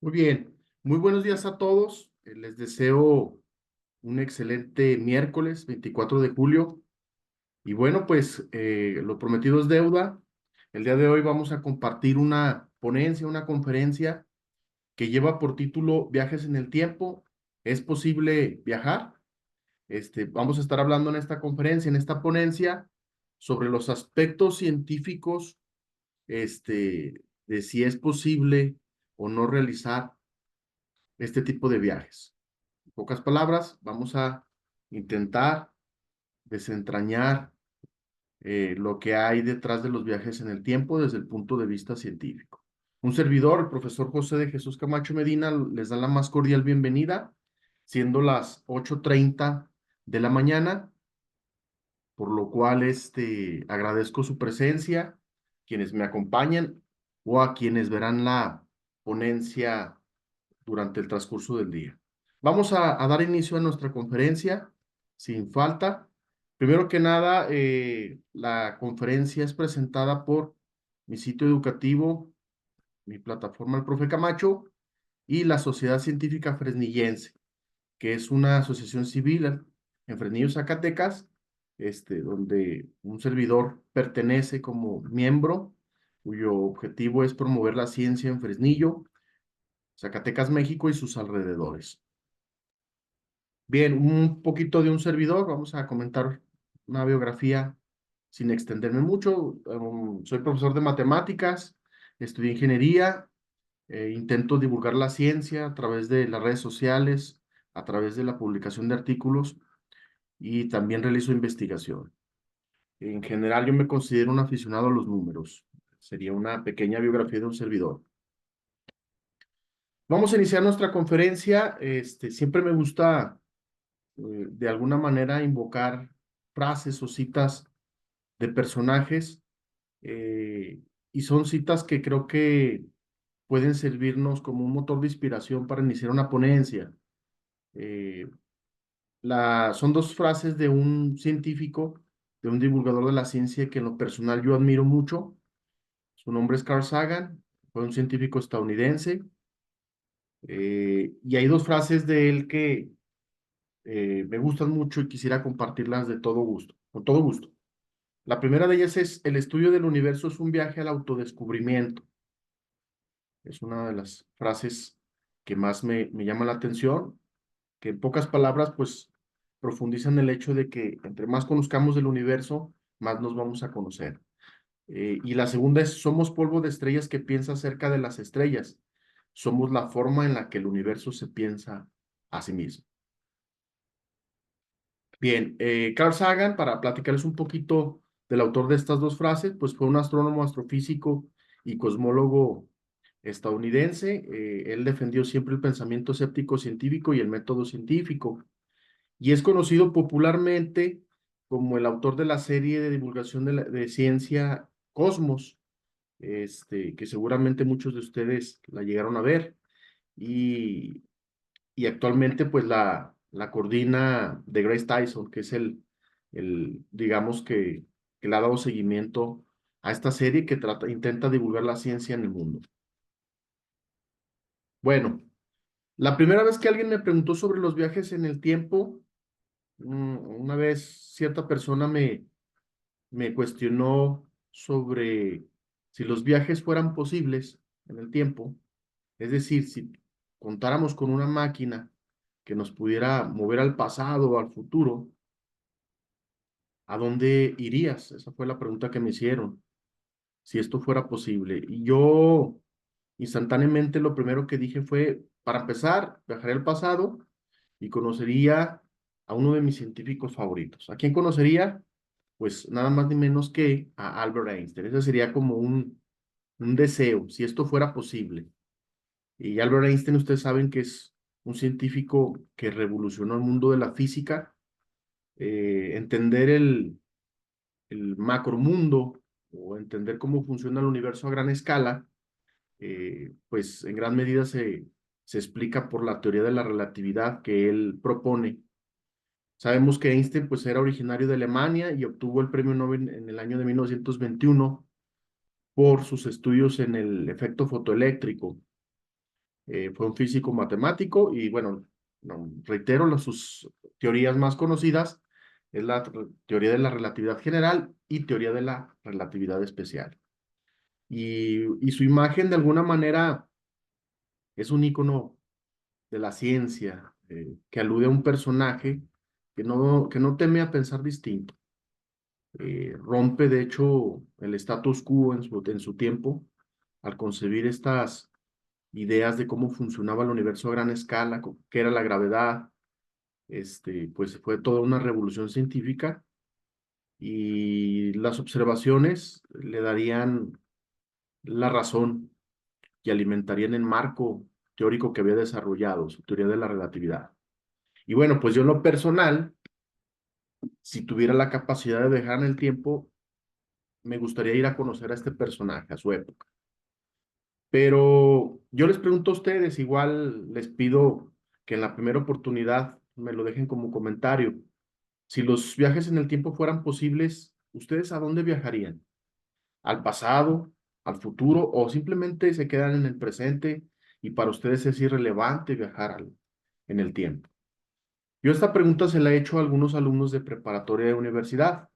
Muy bien, muy buenos días a todos. Les deseo un excelente miércoles 24 de julio. Y bueno, pues lo prometido es deuda. El día de hoy vamos a compartir una ponencia, una conferencia que lleva por título Viajes en el tiempo. ¿Es posible viajar? Vamos a estar hablando en esta conferencia, en esta ponencia, sobre los aspectos científicos, de si es posible o no realizar este tipo de viajes. En pocas palabras, vamos a intentar desentrañar lo que hay detrás de los viajes en el tiempo desde el punto de vista científico. Un servidor, el profesor José de Jesús Camacho Medina, les da la más cordial bienvenida, siendo las 8:30 de la mañana, por lo cual agradezco su presencia, quienes me acompañan o a quienes verán la ponencia durante el transcurso del día. Vamos a dar inicio a nuestra conferencia sin falta. Primero que nada, la conferencia es presentada por mi sitio educativo, mi plataforma El Profe Camacho y la Sociedad Científica Fresnillense, que es una asociación civil en Fresnillo, Zacatecas, donde un servidor pertenece como miembro, cuyo objetivo es promover la ciencia en Fresnillo, Zacatecas, México y sus alrededores. Bien, un poquito de un servidor, vamos a comentar una biografía sin extenderme mucho. Soy profesor de matemáticas, estudié ingeniería, intento divulgar la ciencia a través de las redes sociales, a través de la publicación de artículos y también realizo investigación. En general, yo me considero un aficionado a los números. Sería una pequeña biografía de un servidor. Vamos a iniciar nuestra conferencia. Siempre me gusta de alguna manera invocar frases o citas de personajes, eh, y son citas que creo que pueden servirnos como un motor de inspiración para iniciar una ponencia. Eh, Son dos frases de un científico, de un divulgador de la ciencia que en lo personal yo admiro mucho. Su nombre es Carl Sagan, fue un científico estadounidense, y hay dos frases de él que me gustan mucho y quisiera compartirlas de todo gusto, con todo gusto. La primera de ellas es: el estudio del universo es un viaje al autodescubrimiento. Es una de las frases que más me llama la atención, que en pocas palabras, pues, profundizan el hecho de que entre más conozcamos del universo, más nos vamos a conocer. Y la segunda es: somos polvo de estrellas que piensa acerca de las estrellas. Somos la forma en la que el universo se piensa a sí mismo. Bien, Carl Sagan, para platicarles un poquito del autor de estas dos frases, pues fue un astrónomo, astrofísico y cosmólogo estadounidense. Él defendió siempre el pensamiento escéptico científico y el método científico, y es conocido popularmente como el autor de la serie de divulgación de ciencia Cosmos, que seguramente muchos de ustedes la llegaron a ver, y, y actualmente pues la coordina de Grace Tyson, que es digamos que le ha dado seguimiento a esta serie que intenta divulgar la ciencia en el mundo. Bueno, la primera vez que alguien me preguntó sobre los viajes en el tiempo, una vez cierta persona me cuestionó sobre si los viajes fueran posibles en el tiempo, es decir, si contáramos con una máquina que nos pudiera mover al pasado o al futuro, ¿a dónde irías? Esa fue la pregunta que me hicieron, si esto fuera posible. Y yo instantáneamente lo primero que dije fue: para empezar, viajaría al pasado y conocería a uno de mis científicos favoritos. ¿A quién conocería? Pues nada más ni menos que a Albert Einstein. Ese sería como un deseo, si esto fuera posible. Y Albert Einstein, ustedes saben que es un científico que revolucionó el mundo de la física. Entender el macromundo o entender cómo funciona el universo a gran escala, pues en gran medida se explica por la teoría de la relatividad que él propone. Sabemos que Einstein pues era originario de Alemania y obtuvo el premio Nobel en el año de 1921 por sus estudios en el efecto fotoeléctrico. Fue un físico matemático y bueno, no, reitero, sus teorías más conocidas es la teoría de la relatividad general y teoría de la relatividad especial. Y su imagen de alguna manera es un icono de la ciencia, que alude a un personaje que no teme a pensar distinto. Rompe, de hecho, el status quo en su tiempo al concebir estas ideas de cómo funcionaba el universo a gran escala, qué era la gravedad. Pues fue toda una revolución científica y las observaciones le darían la razón y alimentarían el marco teórico que había desarrollado, su teoría de la relatividad. Y bueno, pues yo en lo personal, si tuviera la capacidad de viajar en el tiempo, me gustaría ir a conocer a este personaje, a su época. Pero yo les pregunto a ustedes, igual les pido que en la primera oportunidad me lo dejen como comentario. Si los viajes en el tiempo fueran posibles, ¿ustedes a dónde viajarían? ¿Al pasado, al futuro o simplemente se quedan en el presente y para ustedes es irrelevante viajar en el tiempo? Yo esta pregunta se la he hecho a algunos alumnos de preparatoria de universidad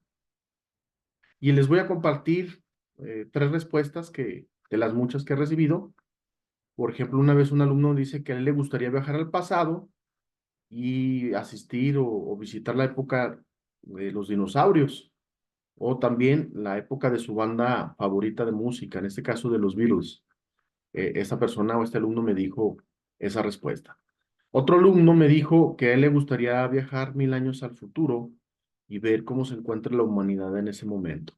y les voy a compartir tres respuestas de las muchas que he recibido. Por ejemplo, una vez un alumno dice que a él le gustaría viajar al pasado y asistir o visitar la época de los dinosaurios o también la época de su banda favorita de música, en este caso de los Beatles. Esta persona o este alumno me dijo esa respuesta. Otro alumno me dijo que a él le gustaría viajar 1000 años al futuro y ver cómo se encuentra la humanidad en ese momento.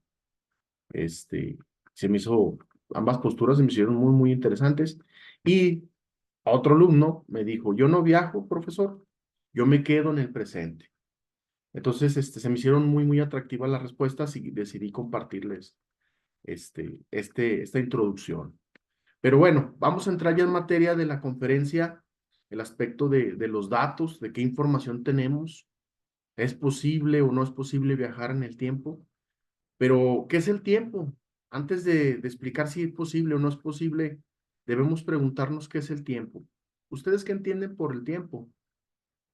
Este, se me hizo, ambas posturas se me hicieron muy, muy interesantes. Y otro alumno me dijo, yo no viajo, profesor, yo me quedo en el presente. Entonces, se me hicieron muy, muy atractivas las respuestas y decidí compartirles esta introducción. Pero bueno, vamos a entrar ya en materia de la conferencia, el aspecto de los datos, de qué información tenemos, es posible o no es posible viajar en el tiempo, pero ¿qué es el tiempo? Antes de explicar si es posible o no es posible, debemos preguntarnos qué es el tiempo. ¿Ustedes qué entienden por el tiempo?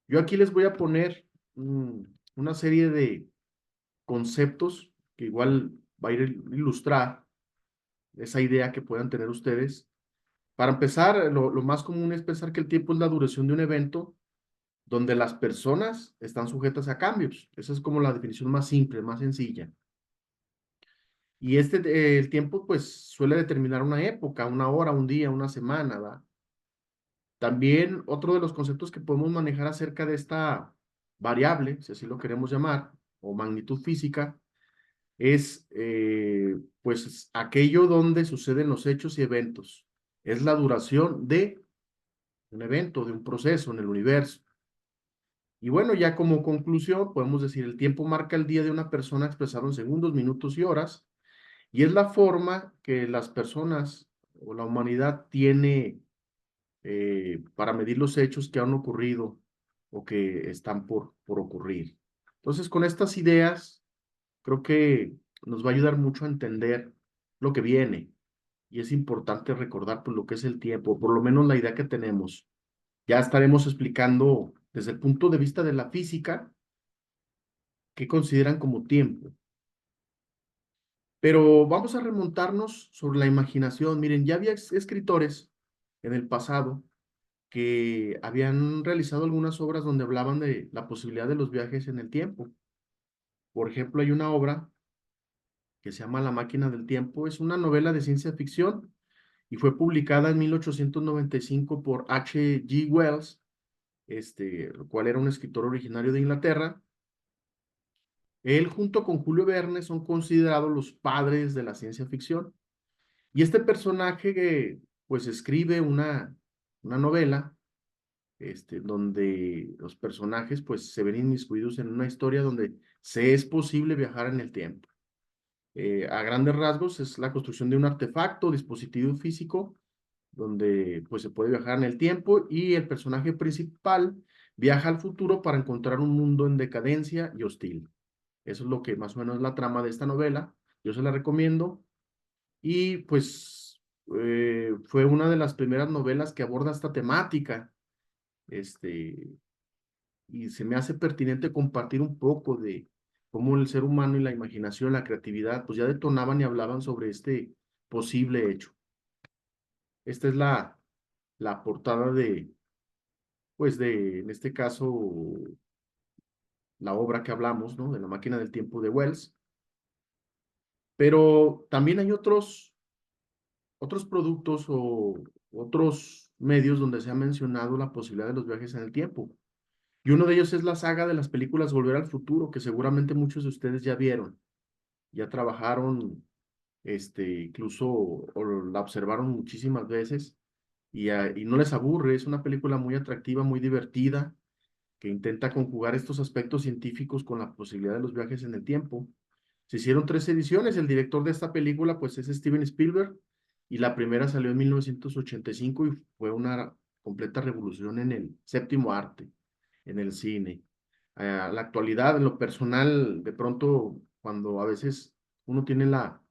Yo aquí les voy a poner una serie de conceptos que igual va a ir a ilustrar esa idea que puedan tener ustedes. Para empezar, lo más común es pensar que el tiempo es la duración de un evento donde las personas están sujetas a cambios. Esa es como la definición más simple, más sencilla. Y el tiempo pues suele determinar una época, una hora, un día, una semana, ¿va? También otro de los conceptos que podemos manejar acerca de esta variable, si así lo queremos llamar, o magnitud física, es pues aquello donde suceden los hechos y eventos. Es la duración de un evento, de un proceso en el universo. Y bueno, ya como conclusión, podemos decir, el tiempo marca el día de una persona expresado en segundos, minutos y horas, y es la forma que las personas o la humanidad tiene para medir los hechos que han ocurrido o que están por ocurrir. Entonces, con estas ideas, creo que nos va a ayudar mucho a entender lo que viene. Y es importante recordar pues, lo que es el tiempo, por lo menos la idea que tenemos. Ya estaremos explicando desde el punto de vista de la física qué consideran como tiempo. Pero vamos a remontarnos sobre la imaginación. Miren, ya había escritores en el pasado que habían realizado algunas obras donde hablaban de la posibilidad de los viajes en el tiempo. Por ejemplo, hay una obra que se llama La máquina del tiempo. Es una novela de ciencia ficción y fue publicada en 1895 por H. G. Wells, el cual era un escritor originario de Inglaterra. Él junto con Julio Verne son considerados los padres de la ciencia ficción. Y este personaje pues escribe una novela donde los personajes pues se ven inmiscuidos en una historia donde se es posible viajar en el tiempo. A grandes rasgos es la construcción de un artefacto, dispositivo físico, donde pues se puede viajar en el tiempo y el personaje principal viaja al futuro para encontrar un mundo en decadencia y hostil. Eso es lo que más o menos es la trama de esta novela. Yo se la recomiendo y pues fue una de las primeras novelas que aborda esta temática, este, y se me hace pertinente compartir un poco de cómo el ser humano y la imaginación, la creatividad, pues ya detonaban y hablaban sobre este posible hecho. Esta es la portada pues en este caso, la obra que hablamos, ¿no? De La máquina del tiempo de Wells. Pero también hay otros productos o otros medios donde se ha mencionado la posibilidad de los viajes en el tiempo. Y uno de ellos es la saga de las películas Volver al Futuro, que seguramente muchos de ustedes ya vieron, ya trabajaron, incluso o la observaron muchísimas veces y no les aburre. Es una película muy atractiva, muy divertida, que intenta conjugar estos aspectos científicos con la posibilidad de los viajes en el tiempo. Se hicieron 3 ediciones. El director de esta película, pues, es Steven Spielberg, y la primera salió en 1985 y fue una completa revolución en el séptimo arte, en el cine. La actualidad, en lo personal, de pronto, cuando a veces uno tiene la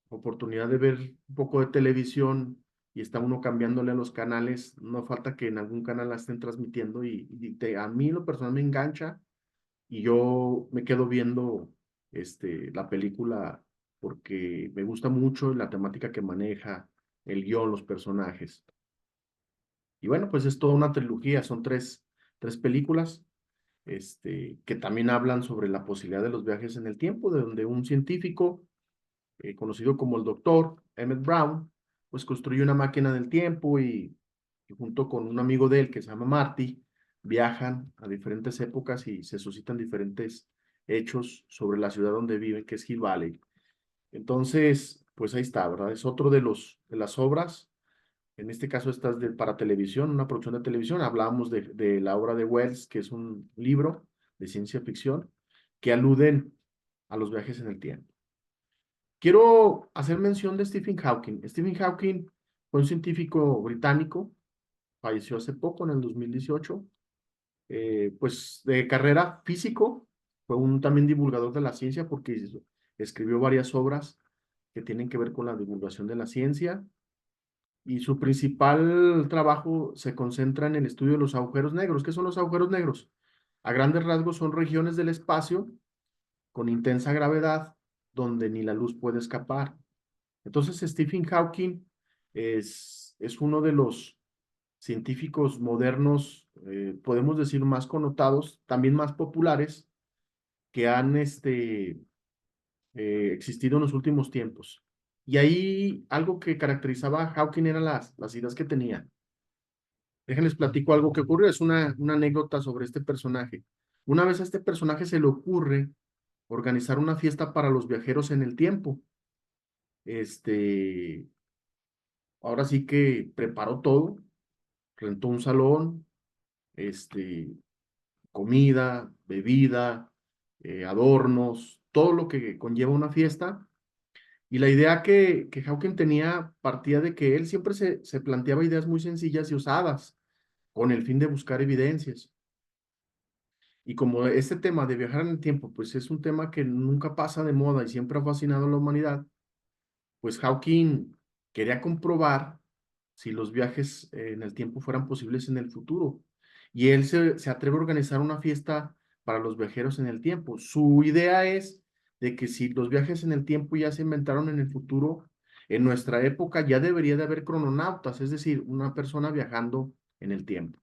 oportunidad de ver un poco de televisión y está uno cambiándole a los canales, no falta que en algún canal la estén transmitiendo a mí en lo personal me engancha y yo me quedo viendo la película porque me gusta mucho la temática que maneja, el guión, los personajes. Y bueno, pues es toda una trilogía, son tres películas que también hablan sobre la posibilidad de los viajes en el tiempo, de donde un científico conocido como el doctor Emmett Brown, pues construye una máquina del tiempo y junto con un amigo de él que se llama Marty, viajan a diferentes épocas y se suscitan diferentes hechos sobre la ciudad donde viven, que es Hill Valley. Entonces, pues ahí está, ¿verdad? Es otro de las obras. En este caso, esta es para televisión, una producción de televisión. Hablábamos de la obra de Wells, que es un libro de ciencia ficción, que aluden a los viajes en el tiempo. Quiero hacer mención de Stephen Hawking. Stephen Hawking fue un científico británico, falleció hace poco, en el 2018. Pues de carrera físico, fue un también divulgador de la ciencia porque escribió varias obras que tienen que ver con la divulgación de la ciencia, y su principal trabajo se concentra en el estudio de los agujeros negros. ¿Qué son los agujeros negros? A grandes rasgos son regiones del espacio con intensa gravedad donde ni la luz puede escapar. Entonces, Stephen Hawking es uno de los científicos modernos, podemos decir, más connotados, también más populares, que han existido en los últimos tiempos. Y ahí algo que caracterizaba a Hawking eran las ideas que tenía. Déjenles platico algo que ocurrió, es una anécdota sobre este personaje. Una vez a este personaje se le ocurre organizar una fiesta para los viajeros en el tiempo. Este, Ahora sí que preparó todo, rentó un salón, este, comida, bebida, adornos, todo lo que conlleva una fiesta. Y la idea que Hawking tenía partía de que él siempre se planteaba ideas muy sencillas y osadas, con el fin de buscar evidencias. Y como este tema de viajar en el tiempo, pues es un tema que nunca pasa de moda y siempre ha fascinado a la humanidad, pues Hawking quería comprobar si los viajes en el tiempo fueran posibles en el futuro. Y él se atreve a organizar una fiesta para los viajeros en el tiempo. Su idea es de que si los viajes en el tiempo ya se inventaron en el futuro, en nuestra época ya debería de haber crononautas, es decir, una persona viajando en el tiempo.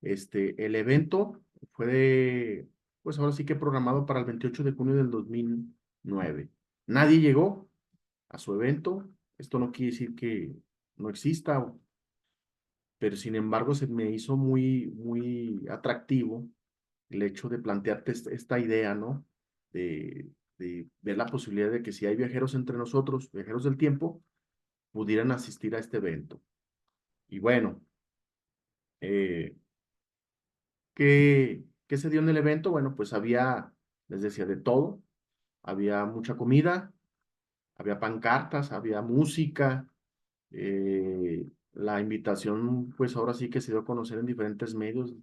El evento pues ahora sí que programado para el 28 de junio del 2009. Nadie llegó a su evento. Esto no quiere decir que no exista, pero sin embargo se me hizo muy atractivo el hecho de plantearte esta idea, ¿no? De ver la posibilidad de que si hay viajeros entre nosotros, viajeros del tiempo, pudieran asistir a este evento. Y bueno, eh, ¿qué se dio en el evento? Bueno, pues había, les decía, de todo. Había mucha comida, había pancartas, había música. La invitación, pues ahora sí que se dio a conocer en diferentes medios,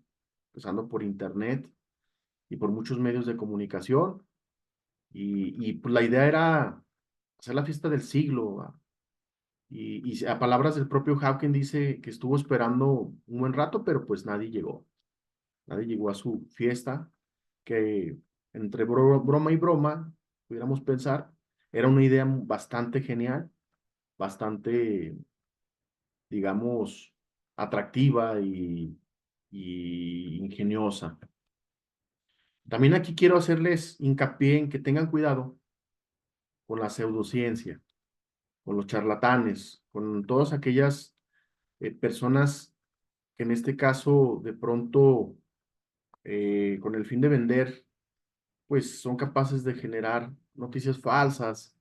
empezando por internet y por muchos medios de comunicación. Pues la idea era hacer la fiesta del siglo, Y a palabras del propio Hawking dice que estuvo esperando un buen rato, pero pues nadie llegó. Nadie llegó a su fiesta, que entre broma y broma, pudiéramos pensar, era una idea bastante genial, bastante, digamos, atractiva y ingeniosa. También aquí quiero hacerles hincapié en que tengan cuidado con la pseudociencia, con los charlatanes, con todas aquellas personas que en este caso de pronto con el fin de vender, pues son capaces de generar noticias falsas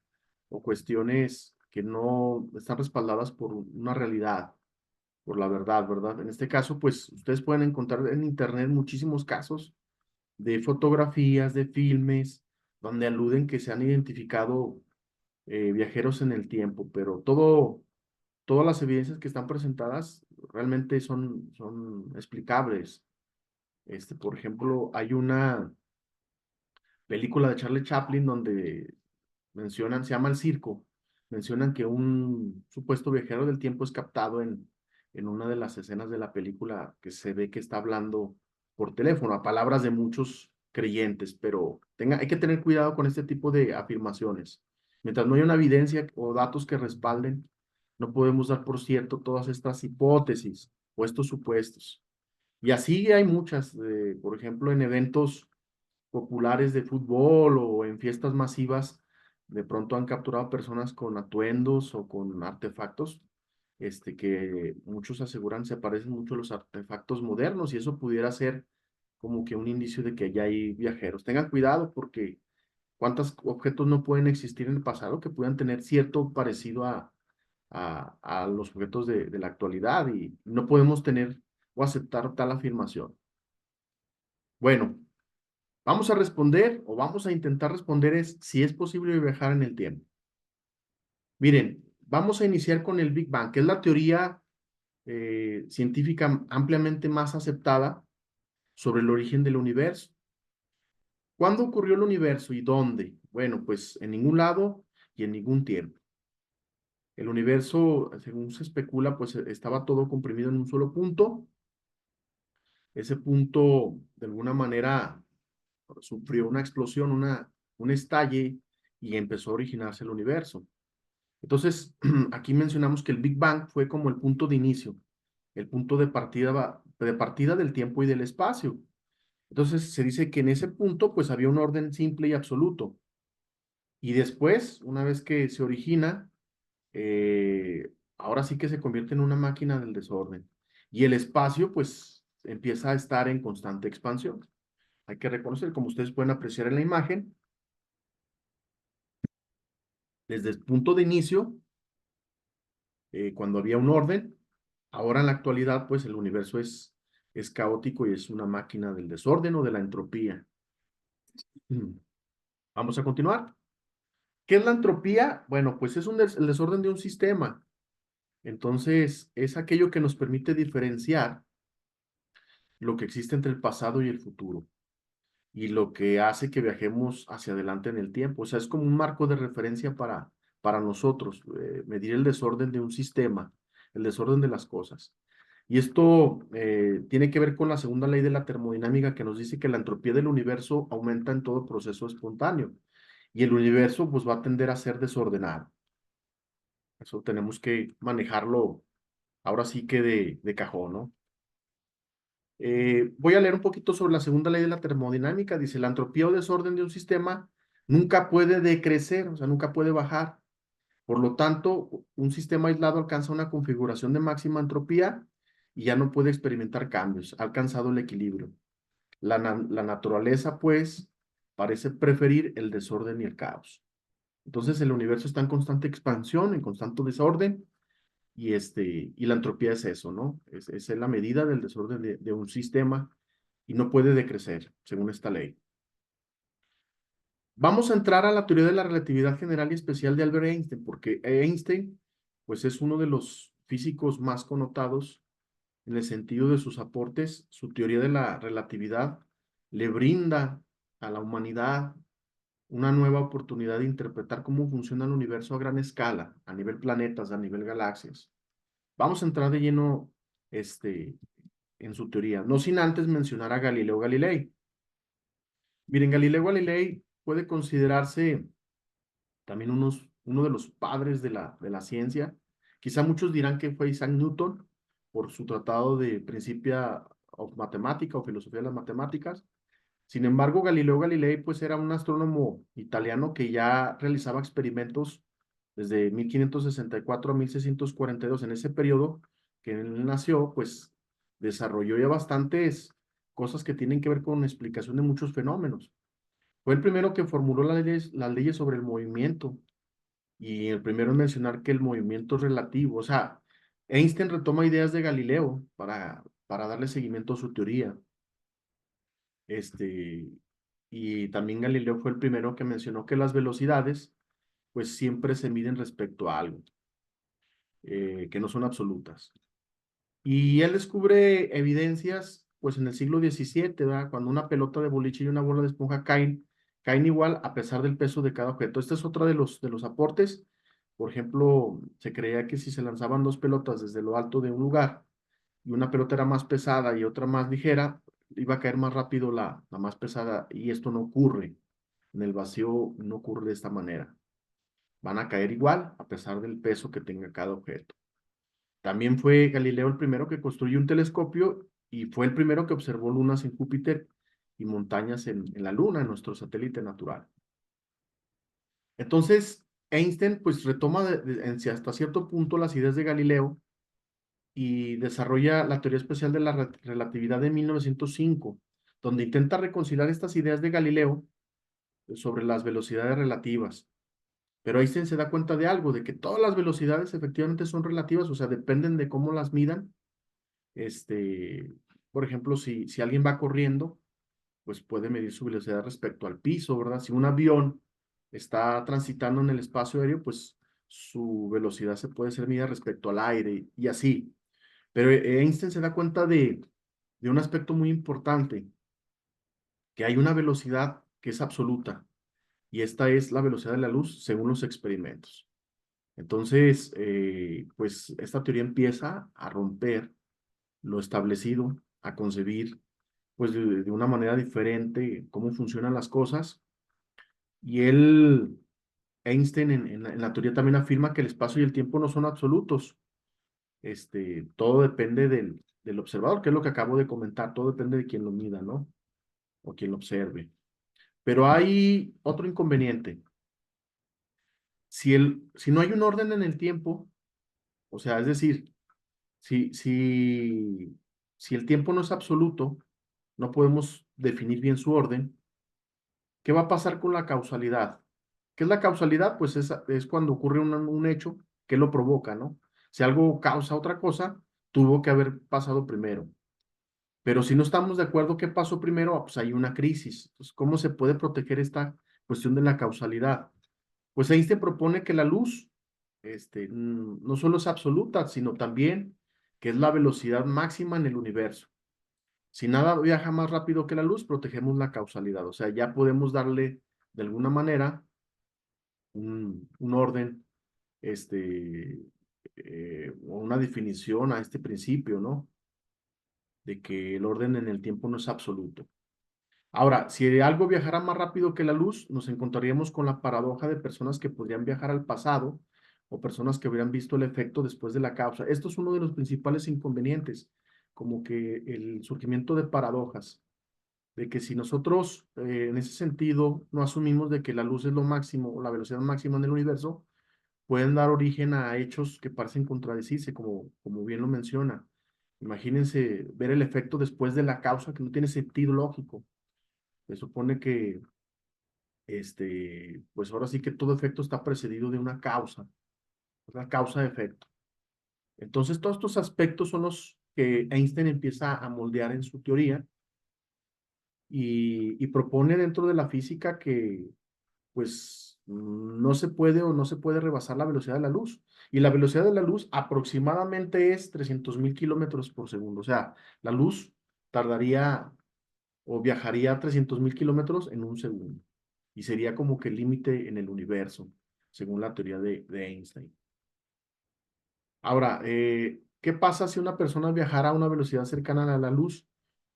o cuestiones que no están respaldadas por una realidad, por la verdad, ¿verdad? En este caso, pues ustedes pueden encontrar en internet muchísimos casos de fotografías, de filmes, donde aluden que se han identificado viajeros en el tiempo, pero todas las evidencias que están presentadas realmente son explicables. Por ejemplo, hay una película de Charlie Chaplin donde mencionan, se llama El Circo, mencionan que un supuesto viajero del tiempo es captado en una de las escenas de la película que se ve que está hablando por teléfono, a palabras de muchos creyentes, pero hay que tener cuidado con este tipo de afirmaciones. Mientras no haya una evidencia o datos que respalden, no podemos dar por cierto todas estas hipótesis o estos supuestos. Y así hay muchas, por ejemplo, en eventos populares de fútbol o en fiestas masivas, de pronto han capturado personas con atuendos o con artefactos, que muchos aseguran se parecen mucho a los artefactos modernos y eso pudiera ser como que un indicio de que ya hay viajeros. Tengan cuidado porque cuántos objetos no pueden existir en el pasado que puedan tener cierto parecido a los objetos de la actualidad y no podemos tener o aceptar tal afirmación. Bueno, vamos a responder o vamos a intentar responder es si es posible viajar en el tiempo. Miren, vamos a iniciar con el Big Bang, que es la teoría científica ampliamente más aceptada sobre el origen del universo. ¿Cuándo ocurrió el universo y dónde? Bueno, pues en ningún lado y en ningún tiempo. El universo, según se especula, pues estaba todo comprimido en un solo punto. Ese punto, de alguna manera, sufrió una explosión, un estalle y empezó a originarse el universo. Entonces, aquí mencionamos que el Big Bang fue como el punto de inicio, el punto de partida del tiempo y del espacio. Entonces, se dice que en ese punto, pues había un orden simple y absoluto. Y después, una vez que se origina, ahora sí que se convierte en una máquina del desorden. Y el espacio, pues, empieza a estar en constante expansión. Hay que reconocer, como ustedes pueden apreciar en la imagen, desde el punto de inicio, cuando había un orden, ahora en la actualidad, pues el universo es caótico y es una máquina del desorden o de la entropía. Vamos a continuar. ¿Qué es la entropía? Bueno, pues es el desorden de un sistema. Entonces, es aquello que nos permite diferenciar lo que existe entre el pasado y el futuro y lo que hace que viajemos hacia adelante en el tiempo. O sea, es como un marco de referencia para nosotros, medir el desorden de un sistema, el desorden de las cosas. Y esto tiene que ver con la segunda ley de la termodinámica que nos dice que la entropía del universo aumenta en todo proceso espontáneo y el universo pues va a tender a ser desordenado. Eso tenemos que manejarlo ahora sí que de cajón, ¿no? Voy a leer un poquito sobre la segunda ley de la termodinámica. Dice, la entropía o desorden de un sistema nunca puede decrecer, o sea, nunca puede bajar. Por lo tanto, un sistema aislado alcanza una configuración de máxima entropía y ya no puede experimentar cambios. Ha alcanzado el equilibrio. La naturaleza, pues, parece preferir el desorden y el caos. Entonces, el universo está en constante expansión, en constante desorden, y la entropía es eso, ¿no? Es la medida del desorden de un sistema y no puede decrecer, según esta ley. Vamos a entrar a la teoría de la relatividad general y especial de Albert Einstein, porque Einstein, pues es uno de los físicos más connotados en el sentido de sus aportes. Su teoría de la relatividad le brinda a la humanidad una nueva oportunidad de interpretar cómo funciona el universo a gran escala, a nivel planetas, a nivel galaxias. Vamos a entrar de lleno en su teoría, no sin antes mencionar a Galileo Galilei. Miren, Galileo Galilei puede considerarse también uno de los padres de la ciencia. Quizá muchos dirán que fue Isaac Newton por su tratado de Principia of Mathematica o Filosofía de las Matemáticas. Sin embargo, Galileo Galilei pues era un astrónomo italiano que ya realizaba experimentos desde 1564 a 1642. En ese periodo que él nació, pues desarrolló ya bastantes cosas que tienen que ver con la explicación de muchos fenómenos. Fue el primero que formuló las leyes sobre el movimiento y el primero en mencionar que el movimiento es relativo. O sea, Einstein retoma ideas de Galileo para darle seguimiento a su teoría. Este, y también Galileo fue el primero que mencionó que las velocidades, pues siempre se miden respecto a algo, que no son absolutas. Y él descubre evidencias, pues en el siglo XVII, ¿verdad? Cuando una pelota de boliche y una bola de esponja caen igual a pesar del peso de cada objeto. Este es otro de los aportes. Por ejemplo, se creía que si se lanzaban dos pelotas desde lo alto de un lugar y una pelota era más pesada y otra más ligera, iba a caer más rápido la más pesada, y esto no ocurre. En el vacío no ocurre de esta manera. Van a caer igual a pesar del peso que tenga cada objeto. También fue Galileo el primero que construyó un telescopio y fue el primero que observó lunas en Júpiter y montañas en la Luna, en nuestro satélite natural. Entonces, Einstein pues retoma hasta cierto punto las ideas de Galileo y desarrolla la teoría especial de la relatividad de 1905, donde intenta reconciliar estas ideas de Galileo sobre las velocidades relativas. Pero Einstein se da cuenta de algo, de que todas las velocidades efectivamente son relativas, o sea, dependen de cómo las midan. Este, por ejemplo, si alguien va corriendo, pues puede medir su velocidad respecto al piso, ¿verdad? Si un avión está transitando en el espacio aéreo, pues su velocidad se puede ser medida respecto al aire y así. Pero Einstein se da cuenta de un aspecto muy importante, que hay una velocidad que es absoluta, y esta es la velocidad de la luz según los experimentos. Entonces, pues esta teoría empieza a romper lo establecido, a concebir pues de una manera diferente cómo funcionan las cosas. Y Einstein en la teoría también afirma que el espacio y el tiempo no son absolutos. Todo depende del observador, que es lo que acabo de comentar, todo depende de quien lo mida, ¿no? O quien lo observe. Pero hay otro inconveniente. Si no hay un orden en el tiempo, o sea, es decir, si, si, si el tiempo no es absoluto, no podemos definir bien su orden. ¿Qué va a pasar con la causalidad? ¿Qué es la causalidad? Pues es cuando ocurre un hecho que lo provoca, ¿no? Si algo causa otra cosa, tuvo que haber pasado primero. Pero si no estamos de acuerdo qué pasó primero, pues hay una crisis. Entonces, ¿cómo se puede proteger esta cuestión de la causalidad? Pues Einstein propone que la luz, no solo es absoluta, sino también que es la velocidad máxima en el universo. Si nada viaja más rápido que la luz, protegemos la causalidad. O sea, ya podemos darle de alguna manera un orden, o una definición a este principio, ¿no? De que el orden en el tiempo no es absoluto. Ahora, si algo viajara más rápido que la luz, nos encontraríamos con la paradoja de personas que podrían viajar al pasado o personas que hubieran visto el efecto después de la causa. Esto es uno de los principales inconvenientes, como que el surgimiento de paradojas, de que si nosotros en ese sentido no asumimos de que la luz es lo máximo o la velocidad máxima en el universo, pueden dar origen a hechos que parecen contradecirse, como bien lo menciona. Imagínense ver el efecto después de la causa, que no tiene sentido lógico. Se supone que, pues ahora sí que todo efecto está precedido de una causa-efecto. Entonces, todos estos aspectos son los que Einstein empieza a moldear en su teoría y propone dentro de la física que, pues, no se puede o no se puede rebasar la velocidad de la luz. Y la velocidad de la luz aproximadamente es 300.000 kilómetros por segundo. O sea, la luz tardaría o viajaría 300.000 kilómetros en un segundo. y sería como que el límite en el universo, según la teoría de Einstein. Ahora, ¿qué pasa si una persona viajara a una velocidad cercana a la luz?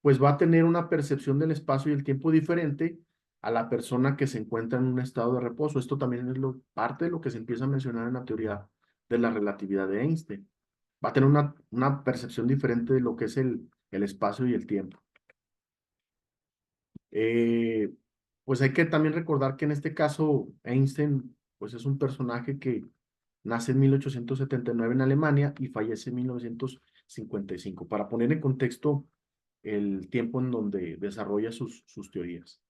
Pues va a tener una percepción del espacio y el tiempo diferente a la persona que se encuentra en un estado de reposo. Esto también es parte de lo que se empieza a mencionar en la teoría de la relatividad de Einstein. Va a tener una percepción diferente de lo que es el espacio y el tiempo. Eh, pues hay que también recordar que en este caso Einstein pues es un personaje que nace en 1879 en Alemania y fallece en 1955, para poner en contexto el tiempo en donde desarrolla sus teorías.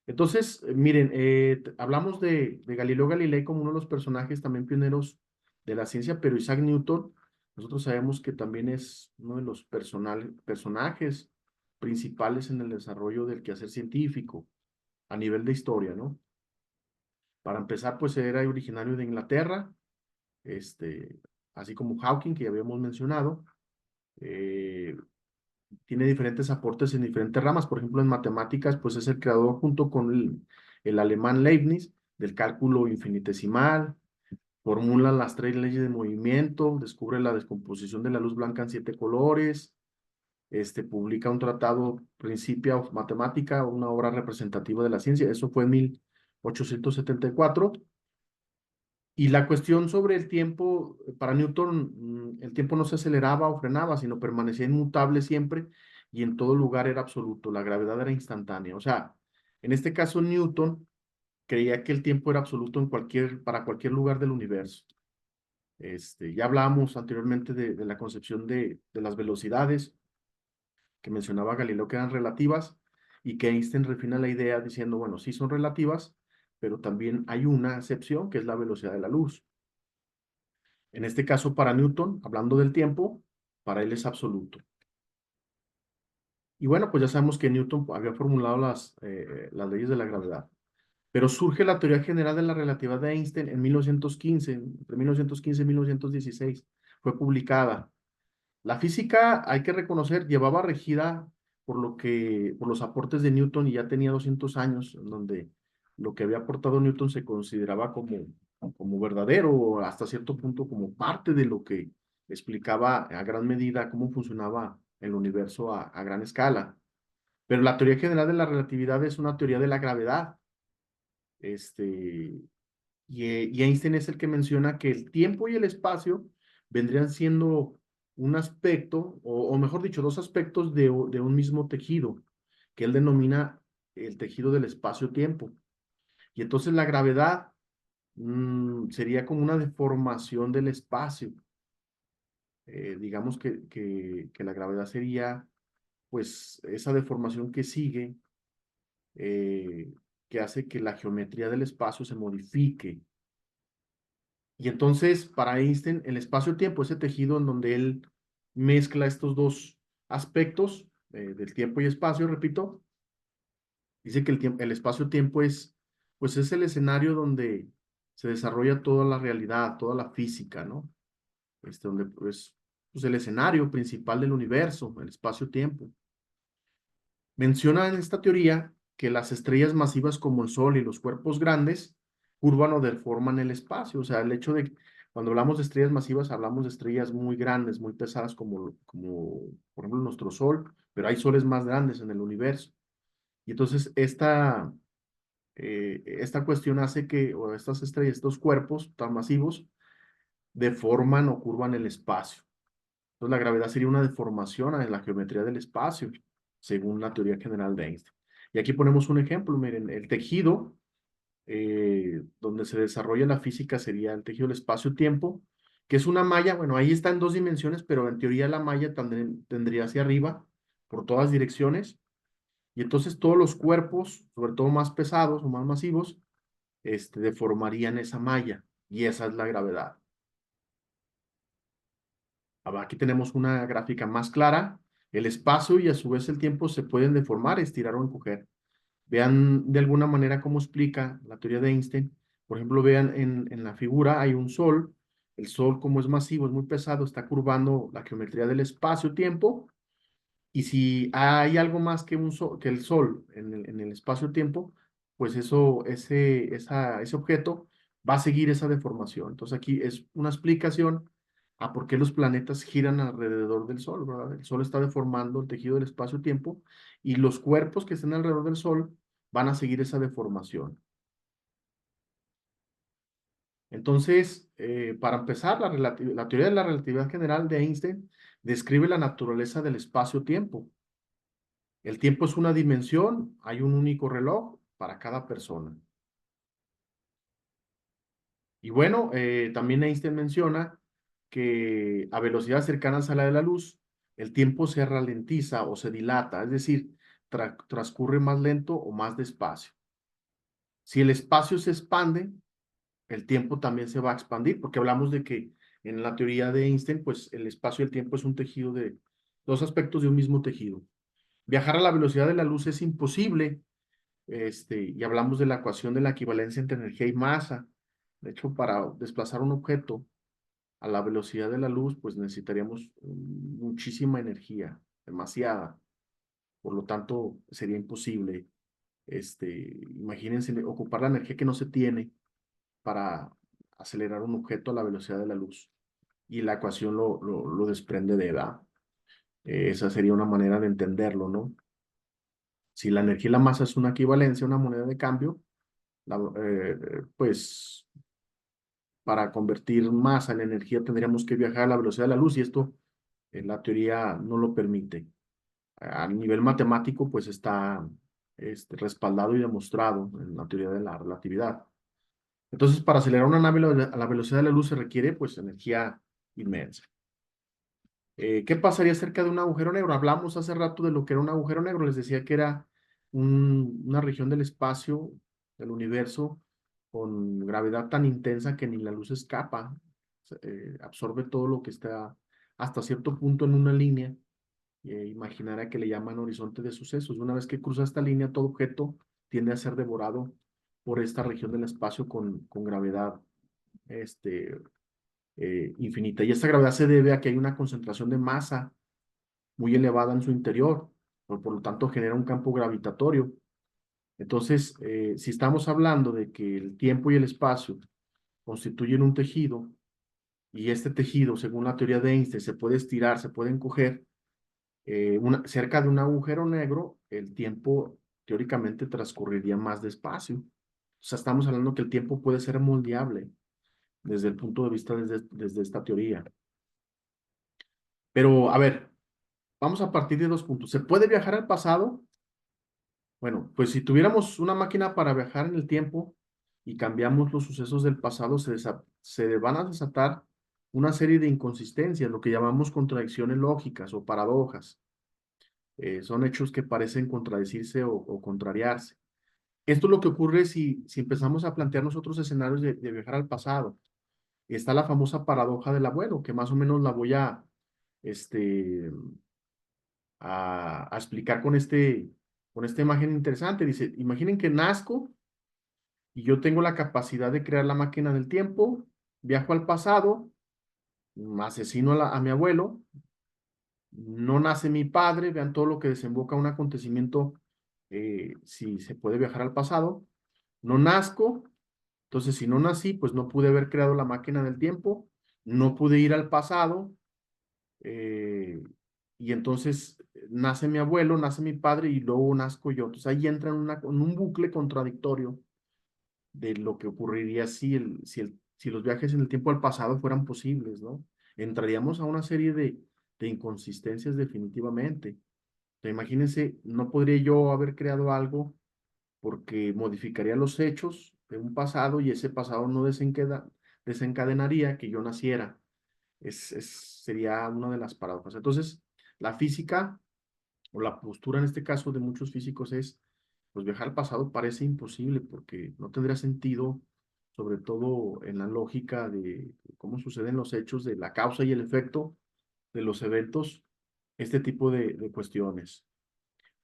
Entonces, miren, hablamos de Galileo Galilei como uno de los personajes también pioneros de la ciencia, pero Isaac Newton, nosotros sabemos que también es uno de los personajes principales en el desarrollo del quehacer científico a nivel de historia, ¿no? Para empezar, pues era originario de Inglaterra, este, así como Hawking, que ya habíamos mencionado. eh, Tiene diferentes aportes en diferentes ramas. Por ejemplo, en matemáticas, pues es el creador junto con el alemán Leibniz del cálculo infinitesimal, formula las tres leyes de movimiento, descubre la descomposición de la luz blanca en 7 colores, publica un tratado Principia of Mathematica, una obra representativa de la ciencia. Eso fue en 1874. Y la cuestión sobre el tiempo, para Newton, el tiempo no se aceleraba o frenaba, sino permanecía inmutable siempre y en todo lugar era absoluto. La gravedad era instantánea. O sea, en este caso, Newton creía que el tiempo era absoluto para cualquier lugar del universo. Ya hablábamos anteriormente de la concepción de las velocidades que mencionaba Galileo que eran relativas y que Einstein refina la idea diciendo, bueno, sí son relativas, pero también hay una excepción que es la velocidad de la luz. En este caso, para Newton, hablando del tiempo, para él es absoluto. Y bueno, pues ya sabemos que Newton había formulado las leyes de la gravedad. Pero surge la teoría general de la relatividad de Einstein en 1915, entre 1915 y 1916. Fue publicada. La física, hay que reconocer, llevaba regida por los aportes de Newton y ya tenía 200 años, en donde lo que había aportado Newton se consideraba como verdadero o hasta cierto punto como parte de lo que explicaba a gran medida cómo funcionaba el universo a gran escala. Pero la teoría general de la relatividad es una teoría de la gravedad. Este, y Einstein es el que menciona que el tiempo y el espacio vendrían siendo un aspecto, o mejor dicho, dos aspectos de un mismo tejido, que él denomina el tejido del espacio-tiempo. Y entonces la gravedad sería como una deformación del espacio. Digamos que la gravedad sería, pues, esa deformación que sigue, eh, que hace que la geometría del espacio se modifique. Y entonces, para Einstein, el espacio-tiempo, ese tejido en donde él mezcla estos dos aspectos del tiempo y espacio, repito, dice que el espacio-tiempo pues es el escenario donde se desarrolla toda la realidad, toda la física, ¿no? Donde pues el escenario principal del universo, el espacio-tiempo. Menciona en esta teoría que las estrellas masivas como el Sol y los cuerpos grandes curvan o deforman el espacio. O sea, el hecho de que cuando hablamos de estrellas masivas, hablamos de estrellas muy grandes, muy pesadas, como por ejemplo nuestro Sol, pero hay soles más grandes en el universo. Y entonces esta cuestión hace que, o estas estrellas, estos cuerpos tan masivos, deforman o curvan el espacio. Entonces, la gravedad sería una deformación en la geometría del espacio, según la teoría general de Einstein. Y aquí ponemos un ejemplo, miren, el tejido donde se desarrolla la física sería el tejido del espacio-tiempo, que es una malla, bueno, ahí está en 2 dimensiones, pero en teoría la malla tendría hacia arriba por todas direcciones, y entonces todos los cuerpos, sobre todo más pesados o más masivos, deformarían esa malla, y esa es la gravedad. Aquí tenemos una gráfica más clara. El espacio y a su vez el tiempo se pueden deformar, estirar o encoger. Vean de alguna manera cómo explica la teoría de Einstein. Por ejemplo, vean en la figura hay un sol. El sol, como es masivo, es muy pesado, está curvando la geometría del espacio-tiempo. Y si hay algo más que el sol en el espacio-tiempo, pues ese objeto va a seguir esa deformación. Entonces aquí es una explicación a por qué los planetas giran alrededor del Sol, ¿verdad? El Sol está deformando el tejido del espacio-tiempo y los cuerpos que estén alrededor del Sol van a seguir esa deformación. Entonces, para empezar, la teoría de la relatividad general de Einstein describe la naturaleza del espacio-tiempo. El tiempo es una dimensión, hay un único reloj para cada persona. Y bueno, también Einstein menciona que a velocidades cercanas a la de la luz, el tiempo se ralentiza o se dilata, es decir, transcurre más lento o más despacio. Si el espacio se expande, el tiempo también se va a expandir, porque hablamos de que en la teoría de Einstein, pues el espacio y el tiempo es un tejido de dos aspectos de un mismo tejido. Viajar a la velocidad de la luz es imposible, y hablamos de la ecuación de la equivalencia entre energía y masa. De hecho, para desplazar un objeto a la velocidad de la luz, pues necesitaríamos muchísima energía, demasiada. Por lo tanto, sería imposible, imagínense ocupar la energía que no se tiene para acelerar un objeto a la velocidad de la luz. Y la ecuación lo desprende de edad. Esa sería una manera de entenderlo, ¿no? Si la energía y la masa es una equivalencia, una moneda de cambio, pues para convertir masa en energía tendríamos que viajar a la velocidad de la luz y esto en la teoría no lo permite. A nivel matemático, pues está respaldado y demostrado en la teoría de la relatividad. Entonces, para acelerar una nave a la velocidad de la luz se requiere, pues, energía inmensa. ¿Qué pasaría cerca de un agujero negro? Hablamos hace rato de lo que era un agujero negro. Les decía que era una región del espacio, del universo, con gravedad tan intensa que ni la luz escapa. Absorbe todo lo que está hasta cierto punto en una línea. Imaginará que le llaman horizonte de sucesos. Una vez que cruza esta línea, todo objeto tiende a ser devorado por esta región del espacio con gravedad este, infinita. Y esta gravedad se debe a que hay una concentración de masa muy elevada en su interior, por lo tanto genera un campo gravitatorio. Entonces, si estamos hablando de que el tiempo y el espacio constituyen un tejido, y este tejido, según la teoría de Einstein, se puede estirar, se puede encoger, cerca de un agujero negro, el tiempo teóricamente transcurriría más despacio. O sea, estamos hablando que el tiempo puede ser moldeable desde el punto de vista desde esta teoría. Pero, a ver, vamos a partir de dos puntos. ¿Se puede viajar al pasado? Bueno, pues si tuviéramos una máquina para viajar en el tiempo y cambiamos los sucesos del pasado, se van a desatar una serie de inconsistencias, lo que llamamos contradicciones lógicas o paradojas. Son hechos que parecen contradecirse o contrariarse. Esto es lo que ocurre si empezamos a plantearnos otros escenarios de viajar al pasado. Está la famosa paradoja del abuelo, que más o menos la voy este, a explicar con esta imagen interesante. Dice, imaginen que nazco y yo tengo la capacidad de crear la máquina del tiempo, viajo al pasado, asesino a mi abuelo, no nace mi padre, vean todo lo que desemboca un acontecimiento, si se puede viajar al pasado, no nazco, entonces si no nací, pues no pude haber creado la máquina del tiempo, no pude ir al pasado, eh, y entonces nace mi abuelo, nace mi padre y luego nazco yo. Entonces ahí entra en un bucle contradictorio de lo que ocurriría si los viajes en el tiempo al pasado fueran posibles, ¿no? Entraríamos a una serie de inconsistencias definitivamente. Imagínense, no podría yo haber creado algo porque modificaría los hechos de un pasado y ese pasado no desencadenaría que yo naciera. Sería una de las paradojas. Entonces, la física o la postura en este caso de muchos físicos es, pues viajar al pasado parece imposible porque no tendría sentido, sobre todo en la lógica de cómo suceden los hechos, de la causa y el efecto de los eventos, este tipo de cuestiones.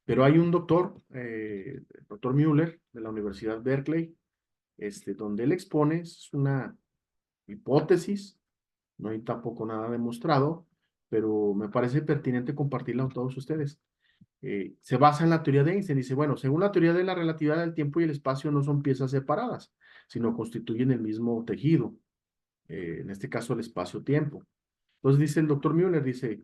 Pero hay un doctor, el doctor Müller, de la Universidad Berkeley, donde él expone, es una hipótesis, no hay tampoco nada demostrado, pero me parece pertinente compartirla con todos ustedes. se basa en la teoría de Einstein. Dice, bueno, según la teoría de la relatividad del tiempo y el espacio no son piezas separadas, sino constituyen el mismo tejido, en este caso el espacio-tiempo. Entonces dice el doctor Müller, dice,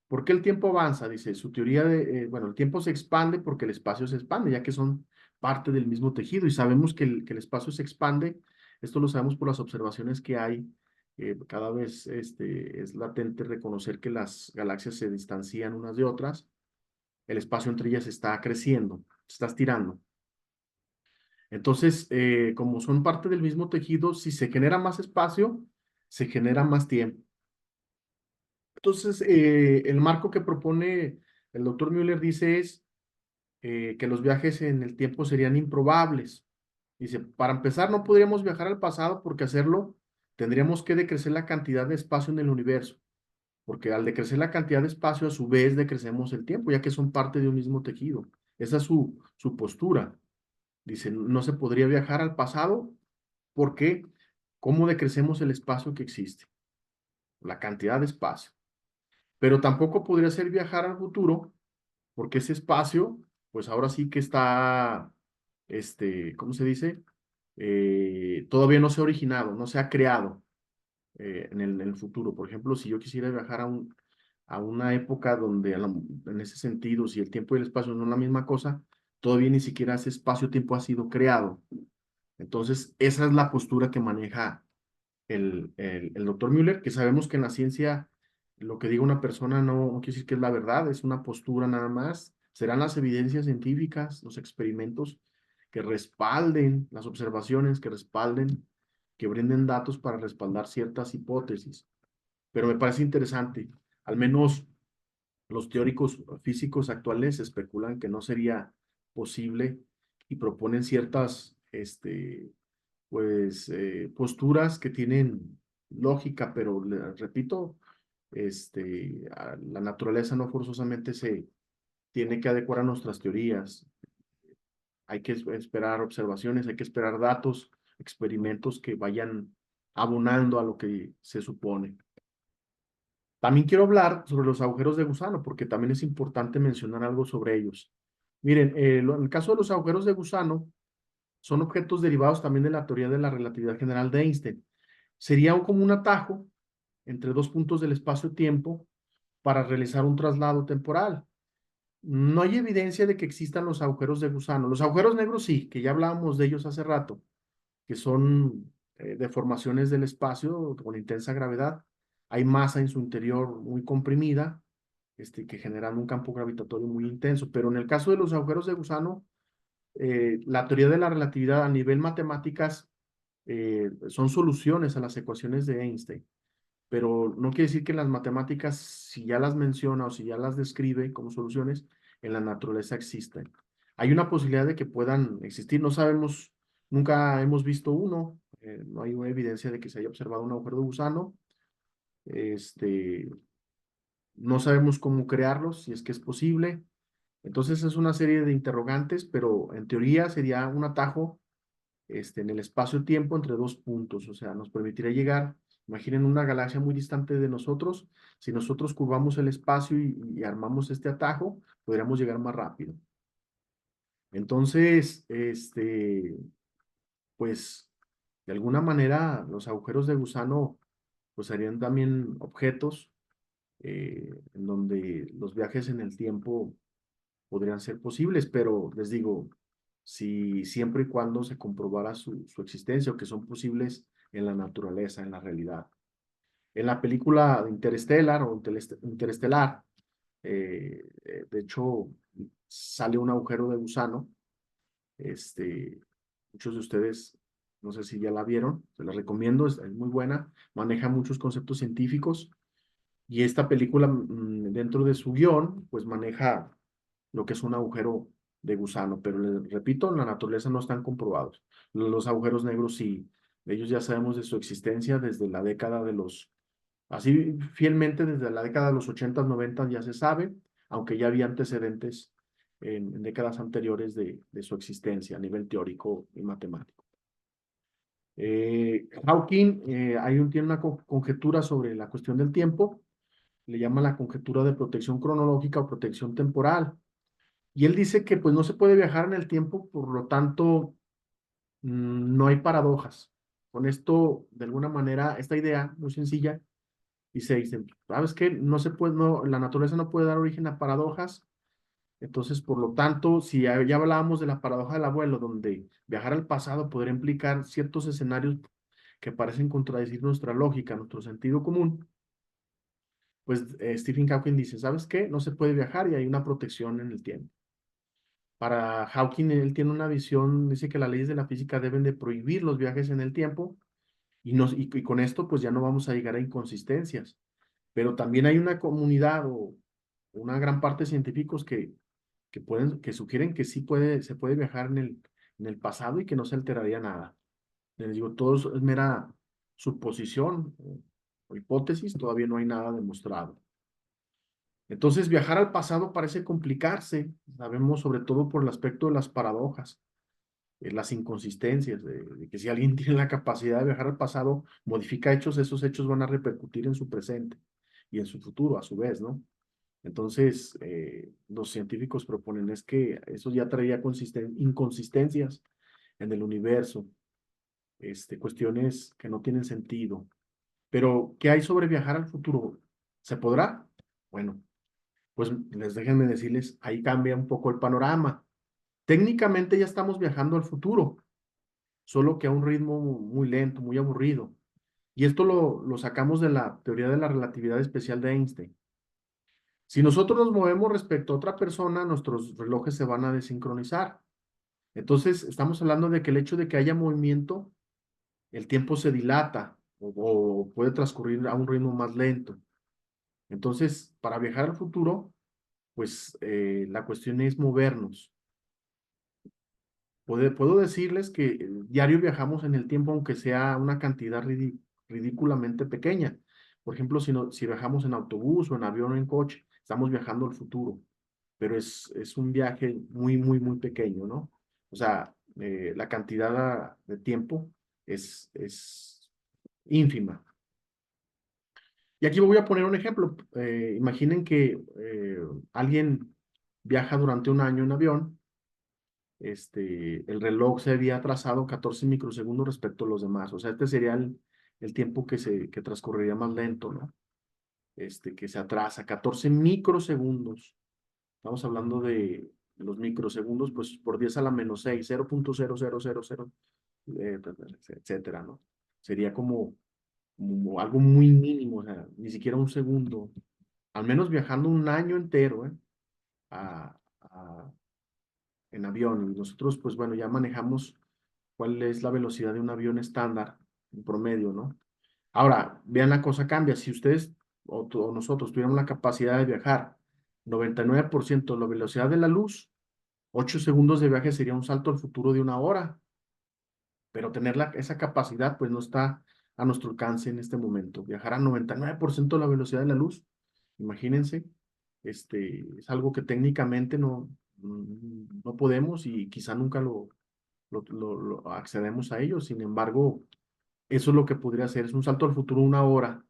¿por qué el tiempo avanza? Dice, su teoría bueno, el tiempo se expande porque el espacio se expande, ya que son parte del mismo tejido y sabemos que el espacio se expande, esto lo sabemos por las observaciones que hay, cada vez es latente reconocer que las galaxias se distancian unas de otras, el espacio entre ellas está creciendo, se está estirando. Entonces, como son parte del mismo tejido, si se genera más espacio, se genera más tiempo. Entonces, el marco que propone el doctor Müller dice es que los viajes en el tiempo serían improbables. Dice, para empezar, no podríamos viajar al pasado porque hacerlo tendríamos que decrecer la cantidad de espacio en el universo, porque al decrecer la cantidad de espacio, a su vez decrecemos el tiempo, ya que son parte de un mismo tejido. Esa es su postura. Dice, no se podría viajar al pasado porque ¿cómo decrecemos el espacio que existe? La cantidad de espacio. Pero tampoco podría ser viajar al futuro porque ese espacio, pues ahora sí que está, ¿cómo se dice? Todavía no se ha originado, no se ha creado en el futuro. Por ejemplo, si yo quisiera viajar a una época donde en ese sentido, si el tiempo y el espacio no son la misma cosa, todavía ni siquiera ese espacio-tiempo ha sido creado. Entonces, esa es la postura que maneja el doctor Müller, que sabemos que en la ciencia lo que diga una persona no quiere decir que es la verdad, es una postura nada más. Serán las evidencias científicas, los experimentos que respalden las observaciones, que respalden, que brinden datos para respaldar ciertas hipótesis. Pero me parece interesante, al menos los teóricos físicos actuales especulan que no sería posible y proponen ciertas, pues, posturas que tienen lógica, pero repito, la naturaleza no forzosamente se tiene que adecuar a nuestras teorías. Hay que esperar observaciones, hay que esperar datos, experimentos que vayan abonando a lo que se supone. También quiero hablar sobre los agujeros de gusano, porque también es importante mencionar algo sobre ellos. Miren, en el caso de los agujeros de gusano, son objetos derivados también de la teoría de la relatividad general de Einstein. Sería como un atajo entre dos puntos del espacio-tiempo para realizar un traslado temporal. No hay evidencia de que existan los agujeros de gusano. Los agujeros negros sí, que ya hablábamos de ellos hace rato, que son deformaciones del espacio con intensa gravedad. Hay masa en su interior muy comprimida, que generan un campo gravitatorio muy intenso. Pero en el caso de los agujeros de gusano, la teoría de la relatividad a nivel matemáticas son soluciones a las ecuaciones de Einstein, pero no quiere decir que en las matemáticas, si ya las menciona o si ya las describe como soluciones, en la naturaleza existen. Hay una posibilidad de que puedan existir, no sabemos, nunca hemos visto uno, no hay una evidencia de que se haya observado un agujero de gusano, este, no sabemos cómo crearlos, si es que es posible. Entonces es una serie de interrogantes, pero en teoría sería un atajo en el espacio-tiempo entre dos puntos, o sea, nos permitiría llegar, imaginen una galaxia muy distante de nosotros, si nosotros curvamos el espacio y armamos este atajo, podríamos llegar más rápido. Entonces, pues, de alguna manera, los agujeros de gusano, pues, serían también objetos en donde los viajes en el tiempo podrían ser posibles, pero les digo, si siempre y cuando se comprobara su existencia o que son posibles en la naturaleza, en la realidad. En la película Interstellar o Interestelar, de hecho, sale un agujero de gusano. Este, muchos de ustedes, no sé si ya la vieron, se la recomiendo, es muy buena, maneja muchos conceptos científicos y esta película, dentro de su guión, pues maneja lo que es un agujero de gusano, pero les repito, en la naturaleza no están comprobados. Los agujeros negros sí, ellos ya sabemos de su existencia desde la década de los, así fielmente desde la década de los 80, 90 ya se sabe, aunque ya había antecedentes en décadas anteriores de su existencia a nivel teórico y matemático. Hawking tiene una conjetura sobre la cuestión del tiempo, le llama la conjetura de protección cronológica o protección temporal. Y él dice que pues no se puede viajar en el tiempo, por lo tanto, no hay paradojas. Con esto, de alguna manera, esta idea muy sencilla, dice, ¿sabes qué? No se puede, no, la naturaleza no puede dar origen a paradojas. Entonces, por lo tanto, si ya hablábamos de la paradoja del abuelo, donde viajar al pasado podría implicar ciertos escenarios que parecen contradecir nuestra lógica, nuestro sentido común, pues Stephen Hawking dice, ¿sabes qué? No se puede viajar y hay una protección en el tiempo. Para Hawking, él tiene una visión, dice que las leyes de la física deben de prohibir los viajes en el tiempo y con esto pues ya no vamos a llegar a inconsistencias. Pero también hay una comunidad o una gran parte de científicos que sugieren que sí se puede viajar en el pasado y que no se alteraría nada. Les digo, todo eso es mera suposición o hipótesis, todavía no hay nada demostrado. Entonces, viajar al pasado parece complicarse, sabemos sobre todo por el aspecto de las paradojas, las inconsistencias, de que si alguien tiene la capacidad de viajar al pasado, modifica hechos, esos hechos van a repercutir en su presente y en su futuro a su vez, ¿no? Entonces, los científicos proponen es que eso ya traía inconsistencias en el universo, cuestiones que no tienen sentido. Pero, ¿qué hay sobre viajar al futuro? ¿Se podrá? Bueno, pues déjenme decirles, ahí cambia un poco el panorama. Técnicamente ya estamos viajando al futuro, solo que a un ritmo muy lento, muy aburrido. Y esto lo sacamos de la teoría de la relatividad especial de Einstein. Si nosotros nos movemos respecto a otra persona, nuestros relojes se van a desincronizar. Entonces, estamos hablando de que el hecho de que haya movimiento, el tiempo se dilata o puede transcurrir a un ritmo más lento. Entonces, para viajar al futuro, pues la cuestión es movernos. Puedo decirles que diario viajamos en el tiempo, aunque sea una cantidad ridículamente pequeña. Por ejemplo, si viajamos en autobús o en avión o en coche, estamos viajando al futuro, pero es un viaje muy, muy, muy pequeño, ¿no? O sea, la cantidad de tiempo es ínfima. Y aquí voy a poner un ejemplo. Imaginen que alguien viaja durante un año en avión. El reloj se había atrasado 14 microsegundos respecto a los demás. O sea, este sería el tiempo que transcurriría más lento, ¿no? Que se atrasa 14 microsegundos. Estamos hablando de los microsegundos, pues por 10 a la menos 6, 0.0000, etcétera, ¿no? Sería como algo muy mínimo, o sea, ni siquiera un segundo. Al menos viajando un año entero, ¿eh? A, a, en avión. Y nosotros, pues bueno, ya manejamos cuál es la velocidad de un avión estándar, en promedio, ¿no? Ahora, vean la cosa cambia. Si ustedes o nosotros tuviéramos la capacidad de viajar 99% la velocidad de la luz, 8 segundos de viaje sería un salto al futuro de una hora, pero tener esa capacidad pues no está a nuestro alcance en este momento. Viajar a 99% la velocidad de la luz, imagínense, es algo que técnicamente no podemos y quizá nunca lo accedemos a ello. Sin embargo, eso es lo que podría hacer, es un salto al futuro una hora.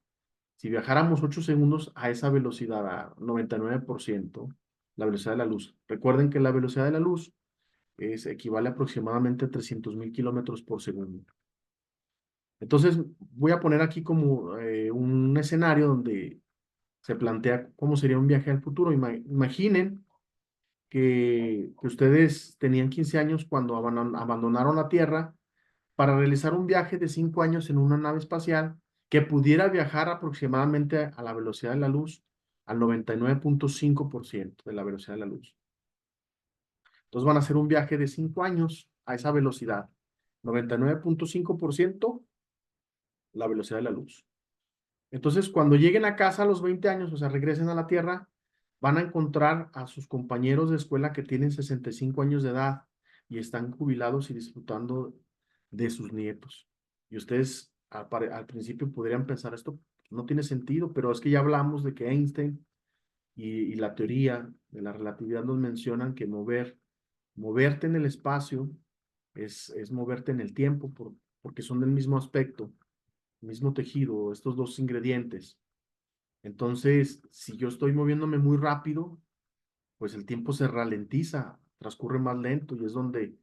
Si viajáramos 8 segundos a esa velocidad, a 99%, la velocidad de la luz. Recuerden que la velocidad de la luz equivale aproximadamente a 300.000 kilómetros por segundo. Entonces, voy a poner aquí como un escenario donde se plantea cómo sería un viaje al futuro. Imaginen que ustedes tenían 15 años cuando abandonaron la Tierra para realizar un viaje de 5 años en una nave espacial que pudiera viajar aproximadamente a la velocidad de la luz, al 99.5% de la velocidad de la luz. Entonces van a hacer un viaje de 5 años a esa velocidad, 99.5% la velocidad de la luz. Entonces, cuando lleguen a casa a los 20 años, o sea, regresen a la Tierra, van a encontrar a sus compañeros de escuela que tienen 65 años de edad y están jubilados y disfrutando de sus nietos. Y ustedes al principio podrían pensar, esto no tiene sentido, pero es que ya hablamos de que Einstein y la teoría de la relatividad nos mencionan que moverte en el espacio es moverte en el tiempo porque son del mismo aspecto, mismo tejido, estos dos ingredientes. Entonces, si yo estoy moviéndome muy rápido, pues el tiempo se ralentiza, transcurre más lento y es donde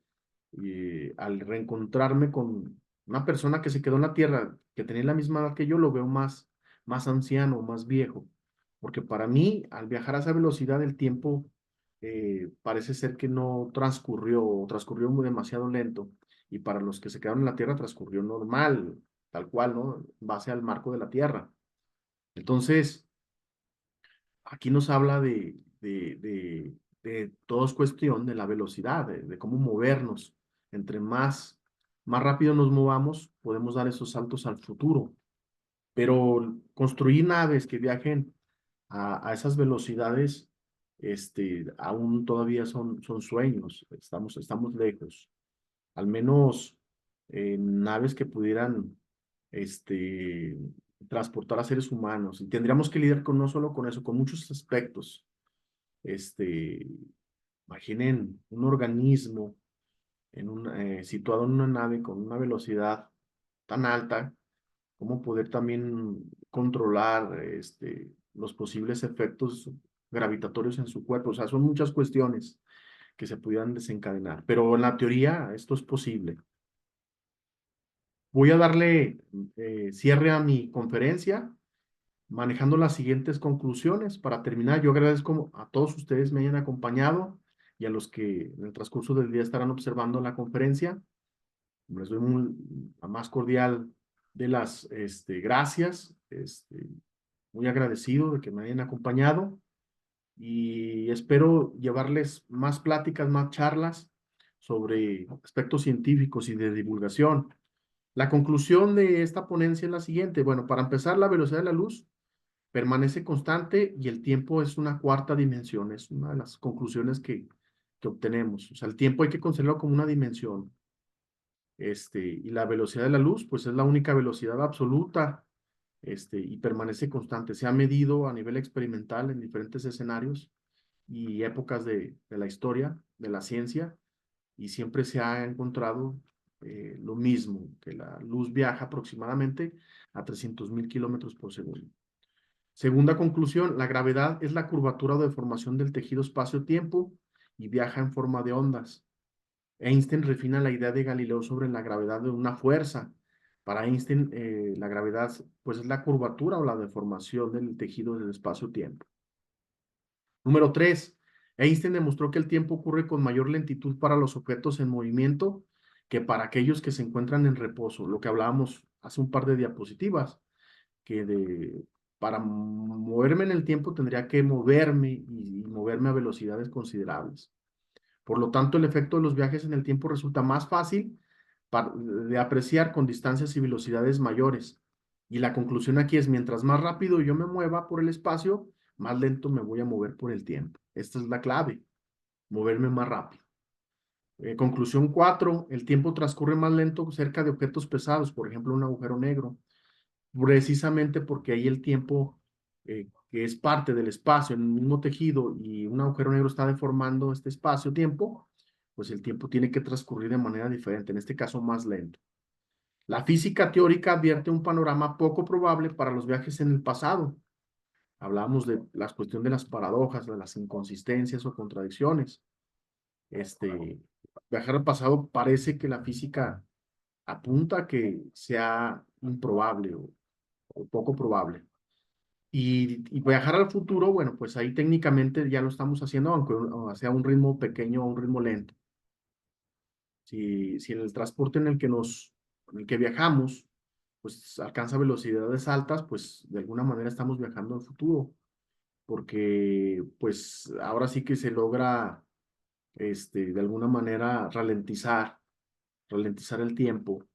al reencontrarme con una persona que se quedó en la Tierra, que tenía la misma edad que yo, lo veo más anciano, más viejo, porque para mí, al viajar a esa velocidad, el tiempo parece ser que no transcurrió, o transcurrió muy demasiado lento, y para los que se quedaron en la Tierra transcurrió normal, tal cual, ¿no? En base al marco de la Tierra. Entonces, aquí nos habla de todo es cuestión de la velocidad, de cómo movernos. Entre más rápido nos movamos, podemos dar esos saltos al futuro. Pero construir naves que viajen a esas velocidades, aún todavía son sueños, estamos lejos. Al menos naves que pudieran este, transportar a seres humanos. Y tendríamos que lidiar con, no solo con eso, con muchos aspectos. Este, Imaginen un organismo situado en una nave con una velocidad tan alta, cómo poder también controlar los posibles efectos gravitatorios en su cuerpo. O sea, son muchas cuestiones que se pudieran desencadenar, pero en la teoría esto es posible. Voy a darle cierre a mi conferencia manejando las siguientes conclusiones. Para terminar, yo agradezco a todos ustedes me hayan acompañado y a los que en el transcurso del día estarán observando la conferencia. Les doy la más cordial de las gracias. Muy agradecido de que me hayan acompañado y espero llevarles más pláticas, más charlas sobre aspectos científicos y de divulgación. La conclusión de esta ponencia es la siguiente. Bueno, para empezar, la velocidad de la luz permanece constante y el tiempo es una cuarta dimensión, es una de las conclusiones que obtenemos. O sea, el tiempo hay que considerarlo como una dimensión. Y la velocidad de la luz, pues es la única velocidad absoluta, y permanece constante. Se ha medido a nivel experimental en diferentes escenarios y épocas de la historia, de la ciencia, y siempre se ha encontrado lo mismo, que la luz viaja aproximadamente a 300.000 kilómetros por segundo. Segunda conclusión, la gravedad es la curvatura o deformación del tejido espacio-tiempo y viaja en forma de ondas. Einstein refina la idea de Galileo sobre la gravedad de una fuerza. Para Einstein, la gravedad pues, es la curvatura o la deformación del tejido del espacio-tiempo. Número 3. Einstein demostró que el tiempo ocurre con mayor lentitud para los objetos en movimiento que para aquellos que se encuentran en reposo, lo que hablábamos hace un par de diapositivas, que para moverme en el tiempo tendría que moverme y moverme a velocidades considerables. Por lo tanto, el efecto de los viajes en el tiempo resulta más fácil de apreciar con distancias y velocidades mayores. Y la conclusión aquí es, mientras más rápido yo me mueva por el espacio, más lento me voy a mover por el tiempo. Esta es la clave, moverme más rápido. Conclusión 4, el tiempo transcurre más lento cerca de objetos pesados, por ejemplo, un agujero negro, precisamente porque ahí el tiempo, que es parte del espacio en el mismo tejido y un agujero negro está deformando este espacio-tiempo, pues el tiempo tiene que transcurrir de manera diferente, en este caso más lento. La física teórica advierte un panorama poco probable para los viajes en el pasado. Hablamos de la cuestión de las paradojas, de las inconsistencias o contradicciones. Viajar al pasado parece que la física apunta a que sea improbable o poco probable. Y viajar al futuro, bueno, pues ahí técnicamente ya lo estamos haciendo, aunque sea un ritmo pequeño o un ritmo lento. Si en el transporte en el que viajamos, pues alcanza velocidades altas, pues de alguna manera estamos viajando al futuro, porque pues ahora sí que se logra, de alguna manera ralentizar el tiempo.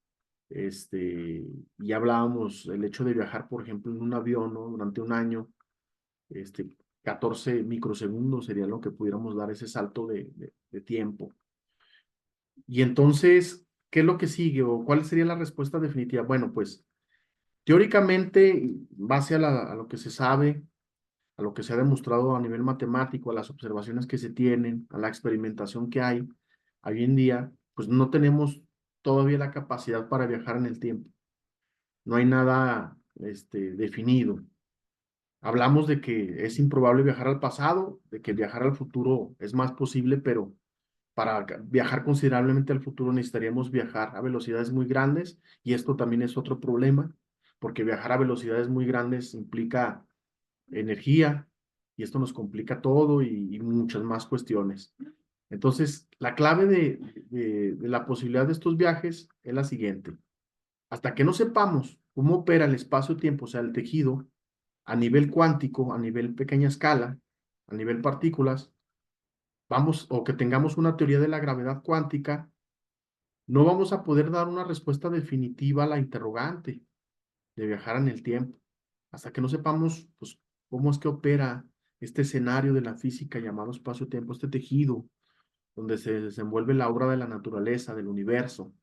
Y hablábamos el hecho de viajar, por ejemplo, en un avión, ¿no? Durante un año, este, 14 microsegundos sería lo que pudiéramos dar ese salto de tiempo. Y entonces, ¿qué es lo que sigue o cuál sería la respuesta definitiva? Bueno, pues teóricamente, en base a lo que se sabe, a lo que se ha demostrado a nivel matemático, a las observaciones que se tienen, a la experimentación que hay hoy en día, pues no tenemos todavía la capacidad para viajar en el tiempo. No hay nada definido. Hablamos de que es improbable viajar al pasado, de que viajar al futuro es más posible, pero para viajar considerablemente al futuro necesitaríamos viajar a velocidades muy grandes y esto también es otro problema, porque viajar a velocidades muy grandes implica energía y esto nos complica todo y muchas más cuestiones. Entonces, la clave de la posibilidad de estos viajes es la siguiente. Hasta que no sepamos cómo opera el espacio-tiempo, o sea, el tejido, a nivel cuántico, a nivel pequeña escala, a nivel partículas, vamos, o que tengamos una teoría de la gravedad cuántica, no vamos a poder dar una respuesta definitiva a la interrogante de viajar en el tiempo, hasta que no sepamos, pues, cómo es que opera este escenario de la física llamado espacio-tiempo, este tejido, donde se desenvuelve la obra de la naturaleza, del universo.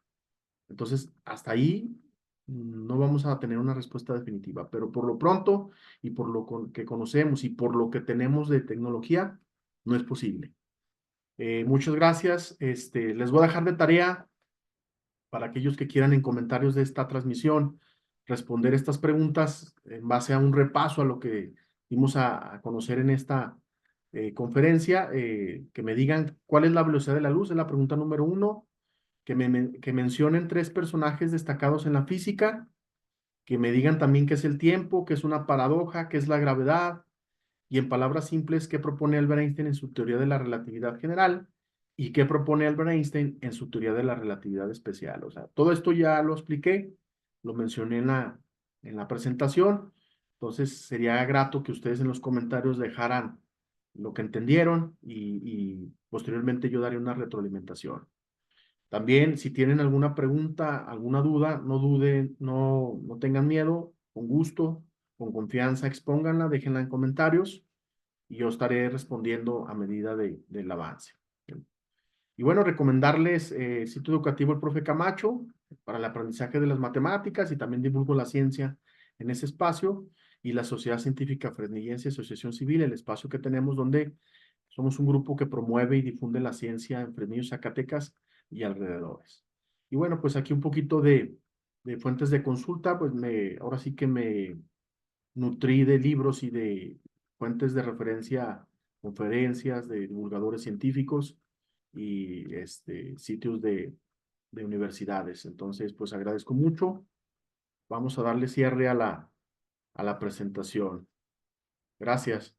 Entonces, hasta ahí no vamos a tener una respuesta definitiva, pero por lo pronto y por lo que conocemos y por lo que tenemos de tecnología, no es posible. Muchas gracias. Les voy a dejar de tarea para aquellos que quieran en comentarios de esta transmisión responder estas preguntas en base a un repaso a lo que dimos a conocer en esta conferencia, que me digan cuál es la velocidad de la luz, es la pregunta número 1, que mencionen 3 personajes destacados en la física, que me digan también qué es el tiempo, qué es una paradoja, qué es la gravedad, y en palabras simples, qué propone Albert Einstein en su teoría de la relatividad general y qué propone Albert Einstein en su teoría de la relatividad especial. O sea, todo esto ya lo expliqué, lo mencioné en la presentación, entonces sería grato que ustedes en los comentarios dejaran lo que entendieron y posteriormente yo daré una retroalimentación. También, si tienen alguna pregunta, alguna duda, no duden, no tengan miedo, con gusto, con confianza, expónganla, déjenla en comentarios y yo estaré respondiendo a medida del avance. Y bueno, recomendarles el sitio educativo El Profe Camacho para el aprendizaje de las matemáticas y también divulgo la ciencia en ese espacio y la Sociedad Científica Fresnillense Asociación Civil, el espacio que tenemos donde somos un grupo que promueve y difunde la ciencia en Fresnillo, Zacatecas y alrededores. Y bueno, pues aquí un poquito de fuentes de consulta, pues ahora sí que me nutrí de libros y de fuentes de referencia, conferencias de divulgadores científicos y sitios de universidades. Entonces, pues agradezco mucho. Vamos a darle cierre a la presentación. Gracias.